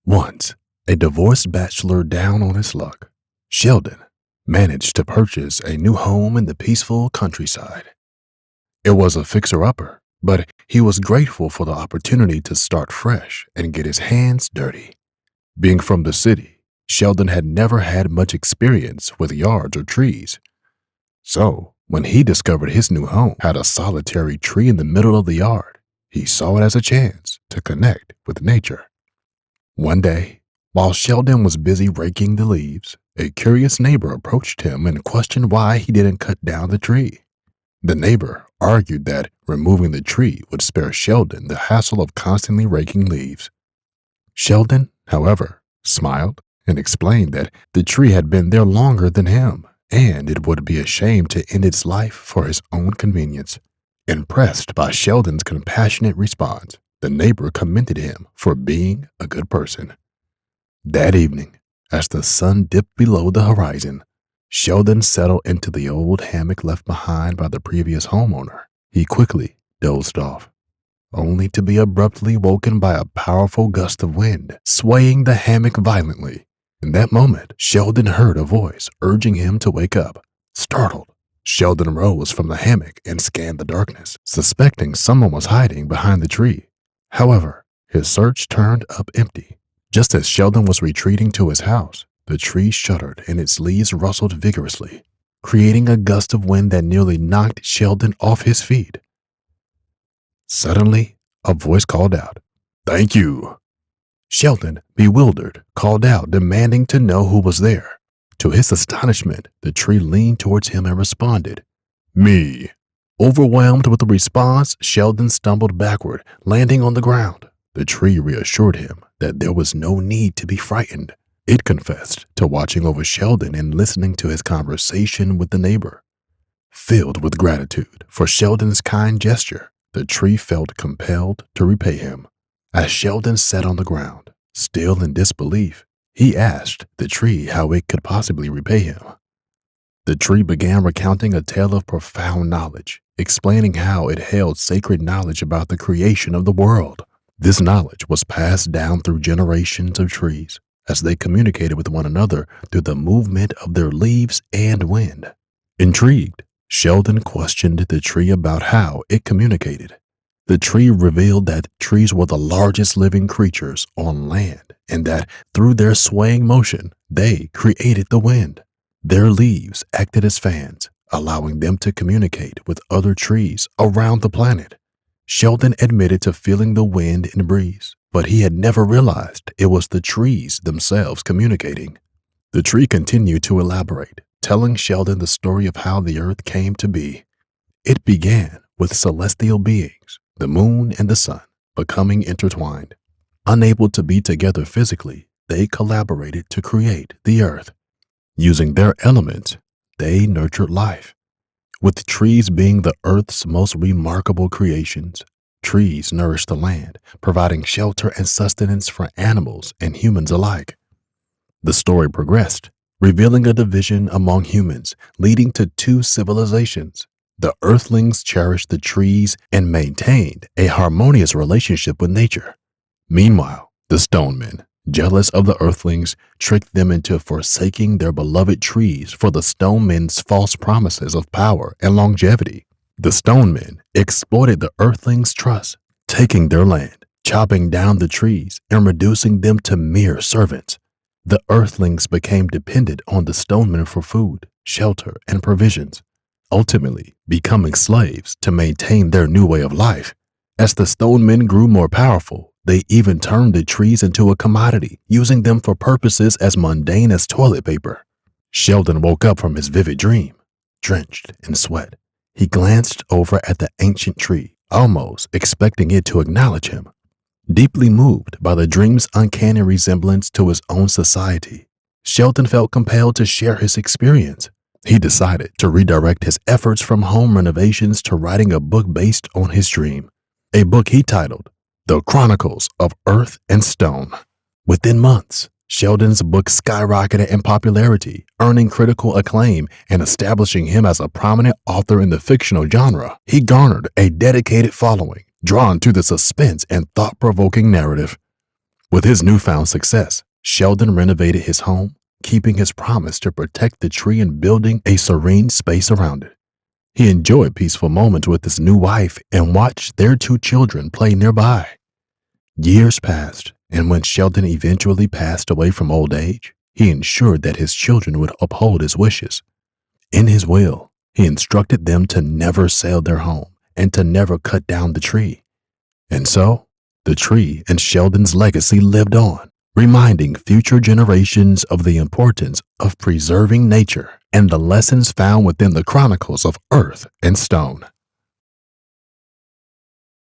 Once, a divorced bachelor down on his luck, Sheldon managed to purchase a new home in the peaceful countryside. It was a fixer-upper, but he was grateful for the opportunity to start fresh and get his hands dirty. Being from the city, Sheldon had never had much experience with yards or trees. So, when he discovered his new home had a solitary tree in the middle of the yard, he saw it as a chance to connect with nature. One day, while Sheldon was busy raking the leaves, a curious neighbor approached him and questioned why he didn't cut down the tree. The neighbor argued that removing the tree would spare Sheldon the hassle of constantly raking leaves. Sheldon, however, smiled and explained that the tree had been there longer than him, and it would be a shame to end its life for his own convenience. Impressed by Sheldon's compassionate response, the neighbor commended him for being a good person. That evening, as the sun dipped below the horizon, Sheldon settled into the old hammock left behind by the previous homeowner. He quickly dozed off, only to be abruptly woken by a powerful gust of wind, swaying the hammock violently. In that moment, Sheldon heard a voice urging him to wake up. Startled, Sheldon rose from the hammock and scanned the darkness, suspecting someone was hiding behind the tree. However, his search turned up empty. Just as Sheldon was retreating to his house, the tree shuddered and its leaves rustled vigorously, creating a gust of wind that nearly knocked Sheldon off his feet. Suddenly, a voice called out, "Thank you." Sheldon, bewildered, called out, demanding to know who was there. To his astonishment, the tree leaned towards him and responded, "Me." Overwhelmed with the response, Sheldon stumbled backward, landing on the ground. The tree reassured him that there was no need to be frightened. It confessed to watching over Sheldon and listening to his conversation with the neighbor. Filled with gratitude for Sheldon's kind gesture, the tree felt compelled to repay him. As Sheldon sat on the ground, still in disbelief, he asked the tree how it could possibly repay him. The tree began recounting a tale of profound knowledge, explaining how it held sacred knowledge about the creation of the world. This knowledge was passed down through generations of trees as they communicated with one another through the movement of their leaves and wind. Intrigued, Sheldon questioned the tree about how it communicated. The tree revealed that trees were the largest living creatures on land and that through their swaying motion, they created the wind. Their leaves acted as fans, allowing them to communicate with other trees around the planet. Sheldon admitted to feeling the wind and breeze, but he had never realized it was the trees themselves communicating. The tree continued to elaborate, telling Sheldon the story of how the earth came to be. It began with celestial beings, the moon and the sun, becoming intertwined. Unable to be together physically, they collaborated to create the earth. Using their elements, they nurtured life. With trees being the earth's most remarkable creations, trees nourish the land, providing shelter and sustenance for animals and humans alike. The story progressed, revealing a division among humans, leading to two civilizations. The earthlings cherished the trees and maintained a harmonious relationship with nature. Meanwhile, the stone men, jealous of the earthlings, tricked them into forsaking their beloved trees for the stone men's false promises of power and longevity. The stone men exploited the earthlings' trust, taking their land, chopping down the trees, and reducing them to mere servants. The earthlings became dependent on the stone men for food, shelter, and provisions, ultimately becoming slaves to maintain their new way of life. As the stone men grew more powerful, they even turned the trees into a commodity, using them for purposes as mundane as toilet paper. Sheldon woke up from his vivid dream, drenched in sweat. He glanced over at the ancient tree, almost expecting it to acknowledge him. Deeply moved by the dream's uncanny resemblance to his own society, Sheldon felt compelled to share his experience. He decided to redirect his efforts from home renovations to writing a book based on his dream, a book he titled The Chronicles of Earth and Stone. Within months, Sheldon's book skyrocketed in popularity, earning critical acclaim and establishing him as a prominent author in the fictional genre. He garnered a dedicated following, drawn to the suspense and thought-provoking narrative. With his newfound success, Sheldon renovated his home, keeping his promise to protect the tree and building a serene space around it. He enjoyed peaceful moments with his new wife and watched their 2 children play nearby. Years passed, and when Sheldon eventually passed away from old age, he ensured that his children would uphold his wishes. In his will, he instructed them to never sell their home and to never cut down the tree. And so, the tree and Sheldon's legacy lived on, reminding future generations of the importance of preserving nature and the lessons found within the chronicles of Earth and Stone.